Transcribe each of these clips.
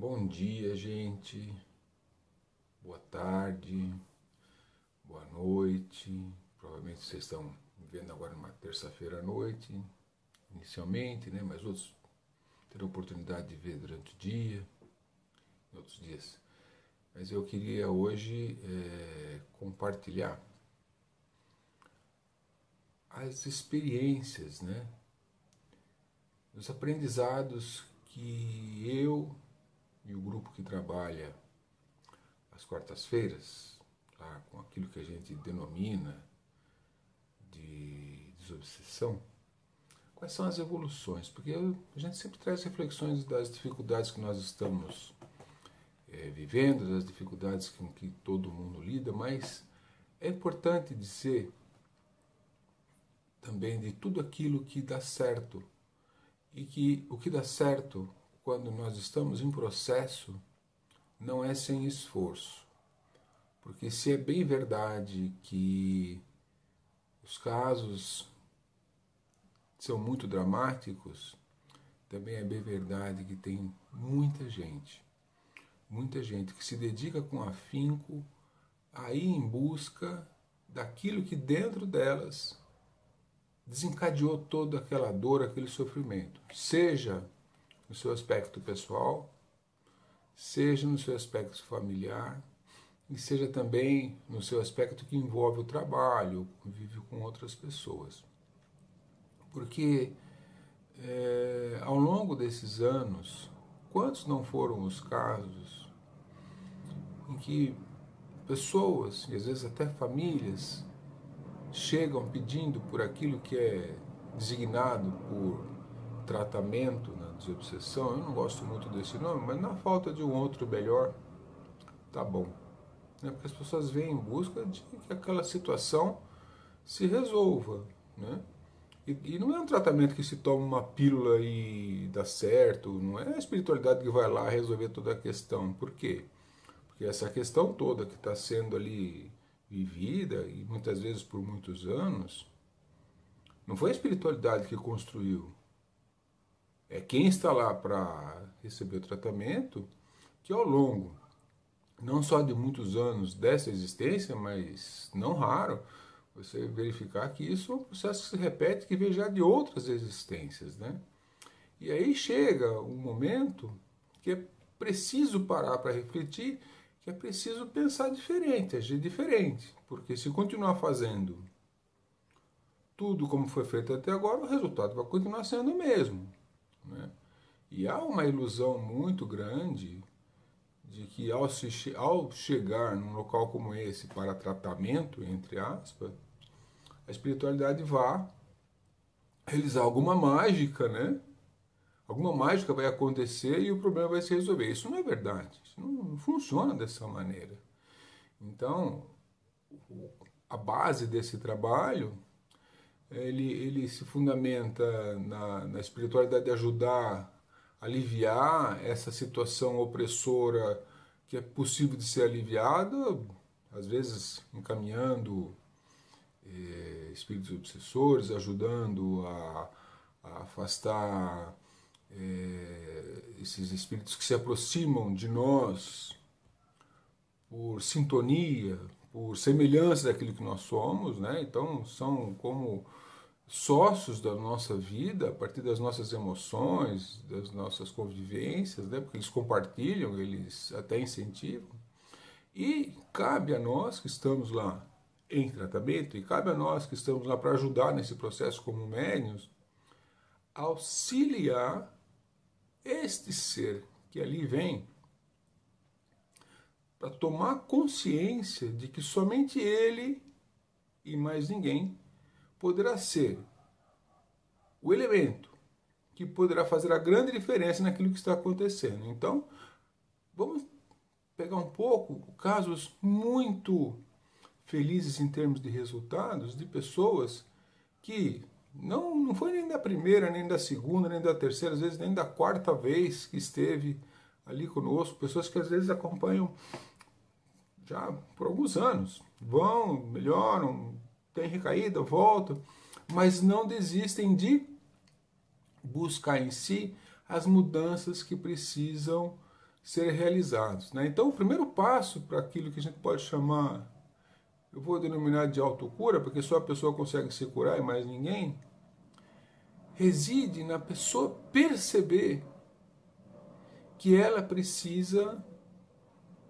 Bom dia, gente. Boa tarde. Boa noite. Provavelmente vocês estão vendo agora numa terça-feira à noite, inicialmente, né? Mas outros terão oportunidade de ver durante o dia, em outros dias. Mas eu queria hoje compartilhar as experiências, né? Os aprendizados que eu e o grupo que trabalha às quartas-feiras, tá, com aquilo que a gente denomina de desobsessão, quais são as evoluções? Porque a gente sempre traz reflexões das dificuldades que nós estamos vivendo, das dificuldades com que todo mundo lida, mas é importante dizer também de tudo aquilo que dá certo e que o que dá certo quando nós estamos em processo não é sem esforço. Porque se é bem verdade que os casos são muito dramáticos, também é bem verdade que tem muita gente que se dedica com afinco a ir em busca daquilo que dentro delas desencadeou toda aquela dor, aquele sofrimento, seja no seu aspecto pessoal, seja no seu aspecto familiar, e seja também no seu aspecto que envolve o trabalho, o convívio com outras pessoas. Porque ao longo desses anos, quantos não foram os casos em que pessoas, e às vezes até famílias, chegam pedindo por aquilo que é designado por tratamento na desobsessão? Eu não gosto muito desse nome, mas na falta de um outro melhor, tá bom. Porque as pessoas vêm em busca de que aquela situação se resolva, né? E não é um tratamento que se toma uma pílula e dá certo, não é a espiritualidade que vai lá resolver toda a questão. Por quê? Porque essa questão toda que está sendo ali vivida, e muitas vezes por muitos anos, não foi a espiritualidade que construiu. É quem está lá para receber o tratamento que ao longo não só de muitos anos dessa existência, mas não raro, você verificar que isso é um processo que se repete, que vem já de outras existências, né? E aí chega um momento que é preciso parar para refletir, que é preciso pensar diferente, agir diferente, porque se continuar fazendo tudo como foi feito até agora, o resultado vai continuar sendo o mesmo, né? E há uma ilusão muito grande de que ao chegar num local como esse para tratamento, entre aspas, a espiritualidade vá realizar alguma mágica, né? Alguma mágica vai acontecer e o problema vai se resolver. Isso não é verdade. Isso não funciona dessa maneira. Então, a base desse trabalho, ele se fundamenta na espiritualidade de ajudar a aliviar essa situação opressora que é possível de ser aliviada, às vezes encaminhando espíritos obsessores, ajudando a afastar esses espíritos que se aproximam de nós por sintonia, por semelhança daquilo que nós somos, né? Então são como sócios da nossa vida a partir das nossas emoções, das nossas convivências, né? Porque eles compartilham, eles até incentivam. E cabe a nós que estamos lá em tratamento, e cabe a nós que estamos lá para ajudar nesse processo como médiuns, auxiliar este ser que ali vem para tomar consciência de que somente ele e mais ninguém poderá ser o elemento que poderá fazer a grande diferença naquilo que está acontecendo. Então, vamos pegar um pouco casos muito felizes em termos de resultados de pessoas que não foi nem da primeira, nem da segunda, nem da terceira, às vezes nem da quarta vez que esteve ali conosco, pessoas que às vezes acompanham já por alguns anos, vão, melhoram, tem recaída, voltam, mas não desistem de buscar em si as mudanças que precisam serem realizados, né? Então, o primeiro passo para aquilo que a gente pode chamar, eu vou denominar de autocura, porque só a pessoa consegue se curar e mais ninguém, reside na pessoa perceber que ela precisa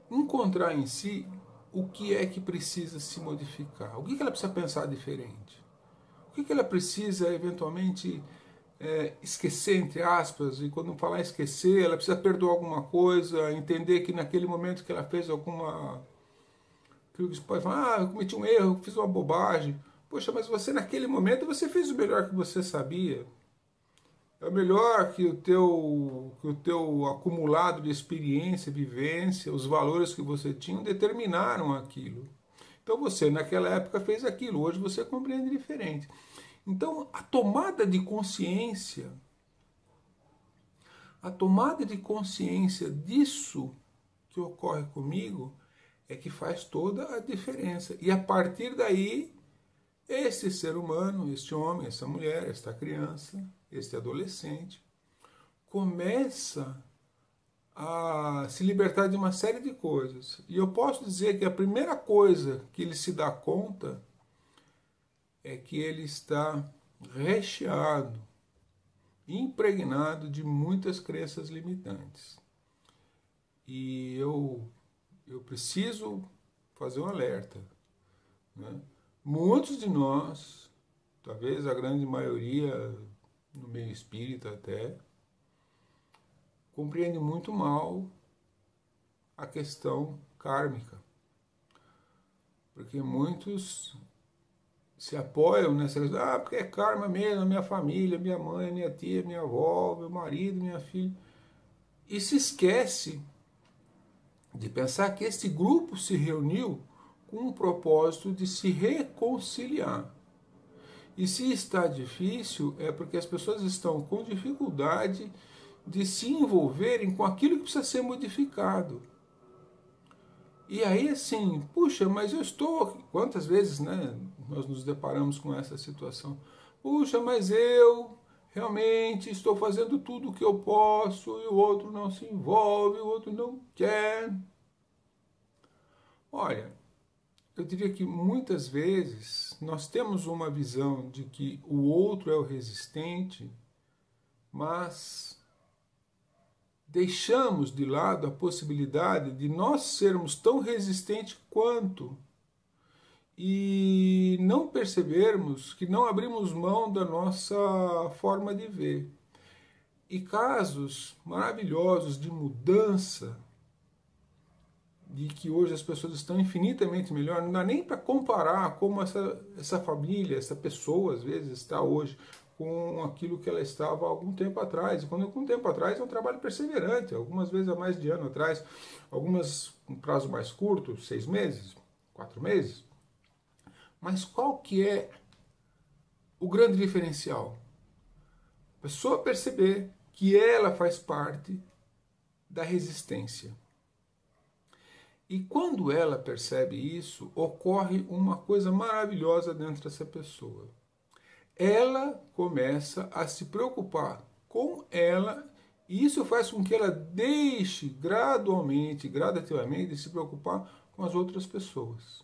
encontrar em si o que é que precisa se modificar, o que ela precisa pensar diferente, o que ela precisa eventualmente esquecer, entre aspas, e quando falar esquecer, ela precisa perdoar alguma coisa, entender que naquele momento que ela fez alguma... que você pode falar, eu cometi um erro, fiz uma bobagem. Poxa, mas você naquele momento você fez o melhor que você sabia. É o melhor que o teu acumulado de experiência, vivência, os valores que você tinha determinaram aquilo. Então você naquela época fez aquilo, hoje você compreende diferente. Então a tomada de consciência disso que ocorre comigo é que faz toda a diferença. E a partir daí, este ser humano, este homem, essa mulher, esta criança, este adolescente, começa a se libertar de uma série de coisas. E eu posso dizer que a primeira coisa que ele se dá conta é que ele está recheado, impregnado de muitas crenças limitantes. E eu preciso fazer um alerta, né? Muitos de nós, talvez a grande maioria no meio espírita até, compreende muito mal a questão kármica, porque muitos se apoiam nessa questão, porque é karma mesmo, minha família, minha mãe, minha tia, minha avó, meu marido, minha filha, e se esquece de pensar que esse grupo se reuniu com o propósito de se reconciliar. E se está difícil, é porque as pessoas estão com dificuldade de se envolverem com aquilo que precisa ser modificado. E aí assim, puxa, mas eu estou... Quantas vezes, né, nós nos deparamos com essa situação? Puxa, mas eu realmente estou fazendo tudo o que eu posso e o outro não se envolve, o outro não quer. Olha, eu diria que muitas vezes nós temos uma visão de que o outro é o resistente, mas deixamos de lado a possibilidade de nós sermos tão resistentes quanto e não percebermos que não abrimos mão da nossa forma de ver. E casos maravilhosos de mudança, de que hoje as pessoas estão infinitamente melhor, não dá nem para comparar como essa família, essa pessoa às vezes está hoje com aquilo que ela estava há algum tempo atrás. E quando algum tempo atrás é um trabalho perseverante, algumas vezes há mais de ano atrás, algumas um prazo mais curto, 6 meses, 4 meses. Mas qual que é o grande diferencial? A pessoa perceber que ela faz parte da resistência. E quando ela percebe isso, ocorre uma coisa maravilhosa dentro dessa pessoa. Ela começa a se preocupar com ela, e isso faz com que ela deixe gradualmente, gradativamente, de se preocupar com as outras pessoas.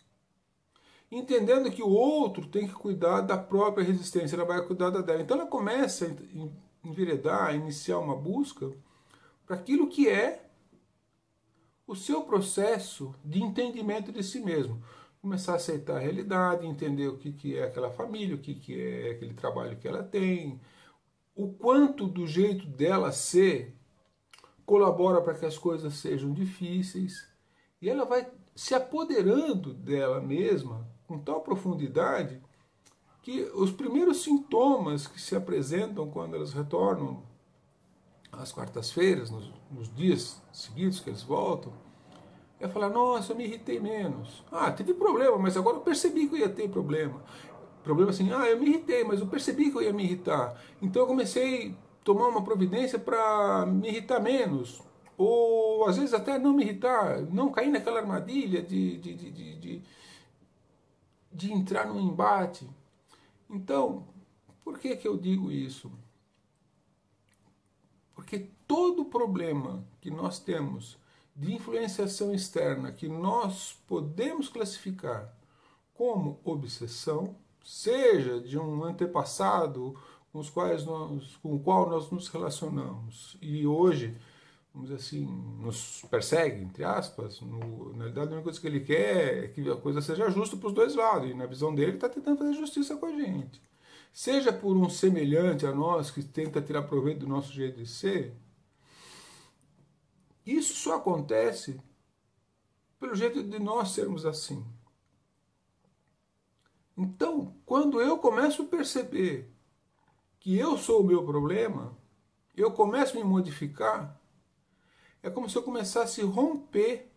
Entendendo que o outro tem que cuidar da própria resistência, ela vai cuidar da dela. Então ela começa a enveredar, a iniciar uma busca para aquilo que é o seu processo de entendimento de si mesmo. Começar a aceitar a realidade, entender o que é aquela família, o que é aquele trabalho que ela tem, o quanto do jeito dela ser colabora para que as coisas sejam difíceis, e ela vai se apoderando dela mesma com tal profundidade que os primeiros sintomas que se apresentam quando elas retornam às quartas-feiras, nos dias seguidos que eles voltam, é falar, nossa, eu me irritei menos. Ah, teve problema, mas agora eu percebi que eu ia ter problema. Problema assim, eu me irritei, mas eu percebi que eu ia me irritar. Então eu comecei a tomar uma providência para me irritar menos. Ou às vezes até não me irritar, não cair naquela armadilha de entrar num embate. Então, por que eu digo isso? Porque todo problema que nós temos de influenciação externa que nós podemos classificar como obsessão, seja de um antepassado com o qual nós nos relacionamos e hoje, vamos dizer assim, nos persegue, entre aspas, na realidade a única coisa que ele quer é que a coisa seja justa para os dois lados, e na visão dele ele está tentando fazer justiça com a gente. Seja por um semelhante a nós que tenta tirar proveito do nosso jeito de ser, isso só acontece pelo jeito de nós sermos assim. Então, quando eu começo a perceber que eu sou o meu problema, eu começo a me modificar, é como se eu começasse a romper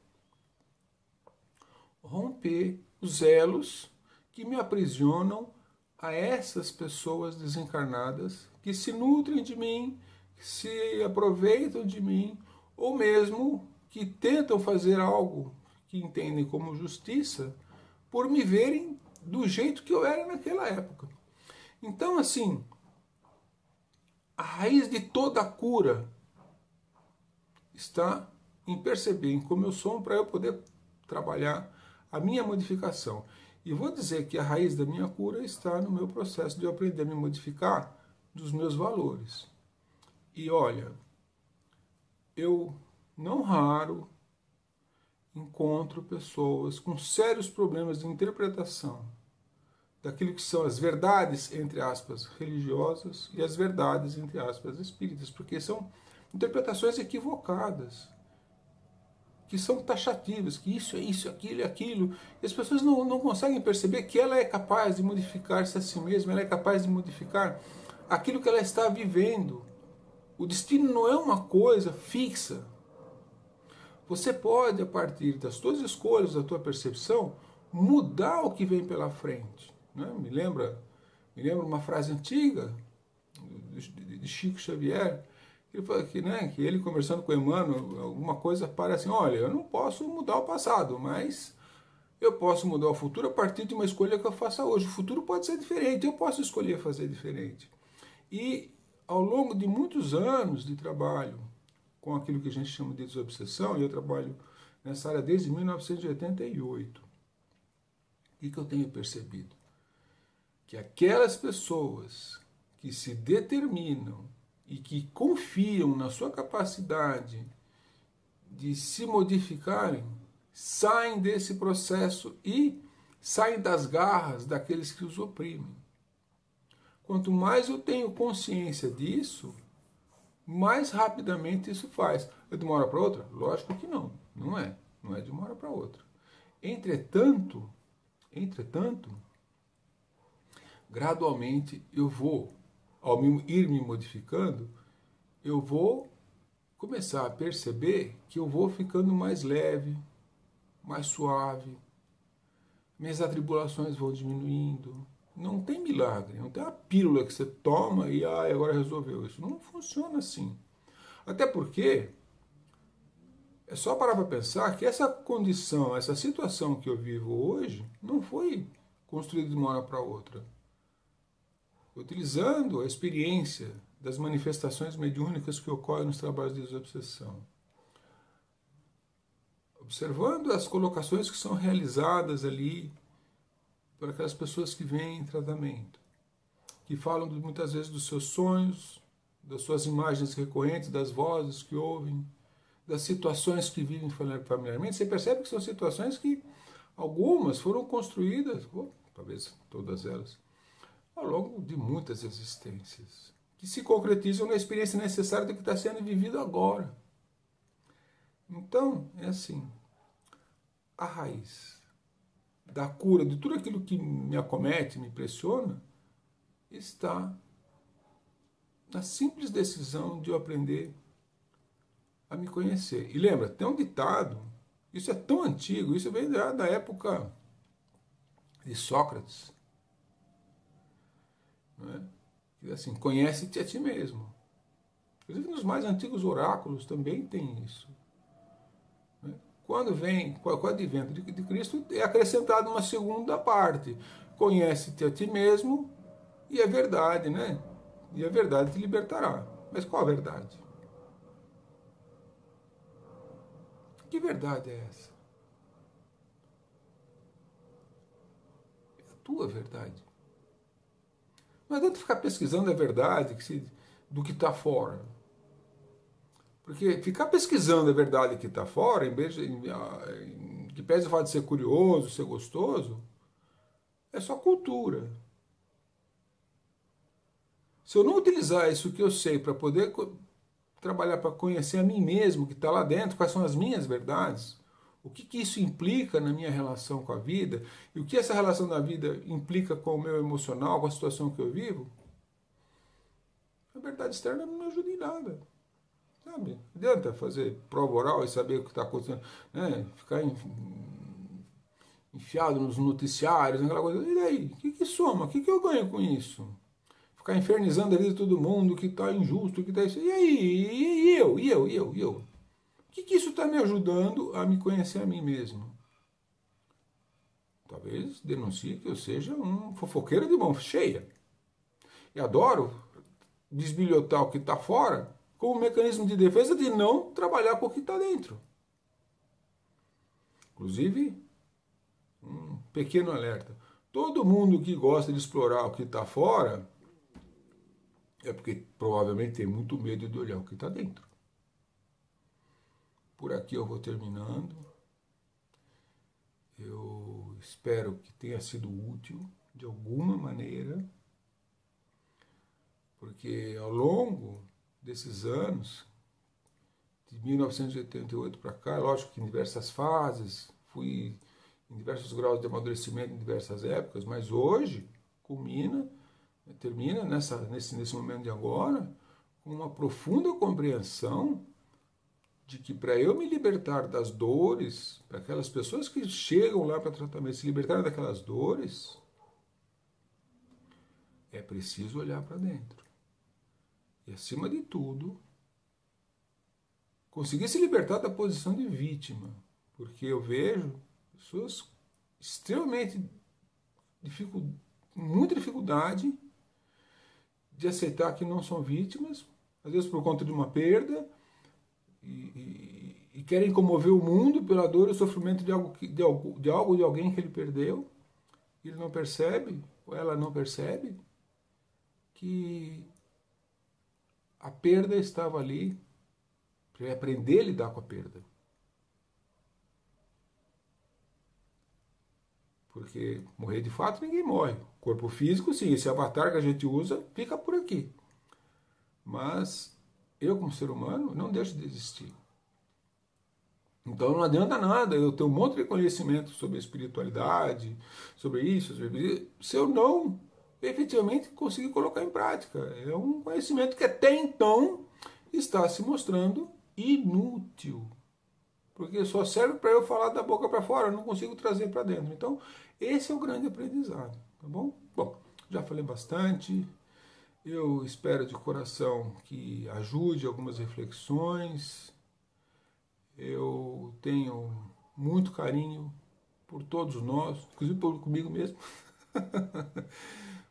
os elos que me aprisionam a essas pessoas desencarnadas que se nutrem de mim, que se aproveitam de mim, ou mesmo que tentam fazer algo que entendem como justiça por me verem do jeito que eu era naquela época. Então, assim, a raiz de toda a cura está em perceber em como eu sou para eu poder trabalhar a minha modificação. E vou dizer que a raiz da minha cura está no meu processo de eu aprender a me modificar dos meus valores. E olha, eu não raro encontro pessoas com sérios problemas de interpretação daquilo que são as verdades, entre aspas, religiosas e as verdades, entre aspas, espíritas, porque são interpretações equivocadas, que são taxativas, que isso é isso, aquilo é aquilo, e as pessoas não conseguem perceber que ela é capaz de modificar-se a si mesma, ela é capaz de modificar aquilo que ela está vivendo. O destino não é uma coisa fixa. Você pode, a partir das suas escolhas, da tua percepção, mudar o que vem pela frente. Né? Me lembra uma frase antiga de Chico Xavier, que ele conversando com Emmanuel, alguma coisa para assim, olha, eu não posso mudar o passado, mas eu posso mudar o futuro a partir de uma escolha que eu faça hoje. O futuro pode ser diferente, eu posso escolher fazer diferente. E ao longo de muitos anos de trabalho com aquilo que a gente chama de desobsessão, e eu trabalho nessa área desde 1988, o que eu tenho percebido? Que aquelas pessoas que se determinam e que confiam na sua capacidade de se modificarem, saem desse processo e saem das garras daqueles que os oprimem. Quanto mais eu tenho consciência disso, mais rapidamente isso faz. É de uma hora para outra? Lógico que não. Não é de uma hora para outra. Entretanto, gradualmente eu vou, ao ir me modificando, eu vou começar a perceber que eu vou ficando mais leve, mais suave, minhas atribulações vão diminuindo. Não tem milagre, não tem uma pílula que você toma e agora resolveu. Isso não funciona assim. Até porque é só parar para pensar que essa condição, essa situação que eu vivo hoje, não foi construída de uma hora para outra. Utilizando a experiência das manifestações mediúnicas que ocorrem nos trabalhos de desobsessão. Observando as colocações que são realizadas ali por aquelas pessoas que vêm em tratamento, que falam muitas vezes dos seus sonhos, das suas imagens recorrentes, das vozes que ouvem, das situações que vivem familiarmente. Você percebe que são situações que algumas foram construídas, ou talvez todas elas, ao longo de muitas existências, que se concretizam na experiência necessária do que está sendo vivido agora. Então, é assim, a raiz da cura de tudo aquilo que me acomete, me pressiona, está na simples decisão de eu aprender a me conhecer. E lembra, tem um ditado, isso é tão antigo, isso vem da época de Sócrates, não é? Que assim, conhece-te a ti mesmo. Inclusive nos mais antigos oráculos também tem isso. Quando vem, com o advento de Cristo, é acrescentado uma segunda parte. Conhece-te a ti mesmo e a verdade, né? E a verdade te libertará. Mas qual a verdade? Que verdade é essa? É a tua verdade. Não adianta ficar pesquisando a verdade do que está fora. Porque ficar pesquisando a verdade que está fora, em vez de, que pese o fato de ser curioso, ser gostoso, é só cultura. Se eu não utilizar isso que eu sei para poder trabalhar para conhecer a mim mesmo, que está lá dentro, quais são as minhas verdades, o que isso implica na minha relação com a vida, e o que essa relação da vida implica com o meu emocional, com a situação que eu vivo, a verdade externa não me ajuda em nada. Sabe? Não adianta fazer prova oral e saber o que está acontecendo, né? Ficar enfiado nos noticiários, aquela coisa. E daí? O que soma? O que eu ganho com isso? Ficar infernizando a vida de todo mundo, que está injusto, que está isso. E aí? E eu? O que isso está me ajudando a me conhecer a mim mesmo? Talvez denuncie que eu seja um fofoqueiro de mão cheia. E adoro desbilhotar o que está fora como um mecanismo de defesa de não trabalhar com o que está dentro. Inclusive, um pequeno alerta. Todo mundo que gosta de explorar o que está fora é porque provavelmente tem muito medo de olhar o que está dentro. Por aqui eu vou terminando. Eu espero que tenha sido útil de alguma maneira, porque ao longo desses anos, de 1988 para cá, lógico que em diversas fases, fui em diversos graus de amadurecimento em diversas épocas, mas hoje termina nesse momento de agora, com uma profunda compreensão de que para eu me libertar das dores, para aquelas pessoas que chegam lá para tratamento se libertarem daquelas dores, é preciso olhar para dentro. E acima de tudo, conseguir se libertar da posição de vítima, porque eu vejo pessoas extremamente muita dificuldade de aceitar que não são vítimas, às vezes por conta de uma perda, e querem comover o mundo pela dor e o sofrimento de alguém que ele perdeu, e ele não percebe, ou ela não percebe, que a perda estava ali para ele aprender a lidar com a perda. Porque morrer de fato ninguém morre. Corpo físico, sim, esse avatar que a gente usa fica por aqui. Mas eu, como ser humano, não deixo de existir. Então não adianta nada eu ter um monte de conhecimento sobre espiritualidade, sobre isso, se eu não efetivamente conseguir colocar em prática. É um conhecimento que até então está se mostrando inútil. Porque só serve para eu falar da boca para fora, eu não consigo trazer para dentro. Então, esse é o grande aprendizado, tá bom? Bom, já falei bastante. Eu espero de coração que ajude algumas reflexões. Eu tenho muito carinho por todos nós, inclusive comigo mesmo,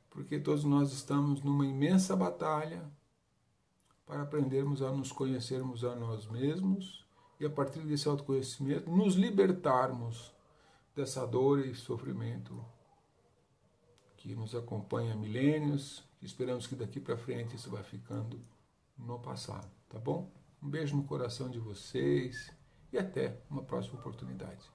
porque todos nós estamos numa imensa batalha para aprendermos a nos conhecermos a nós mesmos e a partir desse autoconhecimento nos libertarmos dessa dor e sofrimento que nos acompanha há milênios, e esperamos que daqui para frente isso vai ficando no passado, tá bom? Um beijo no coração de vocês e até uma próxima oportunidade.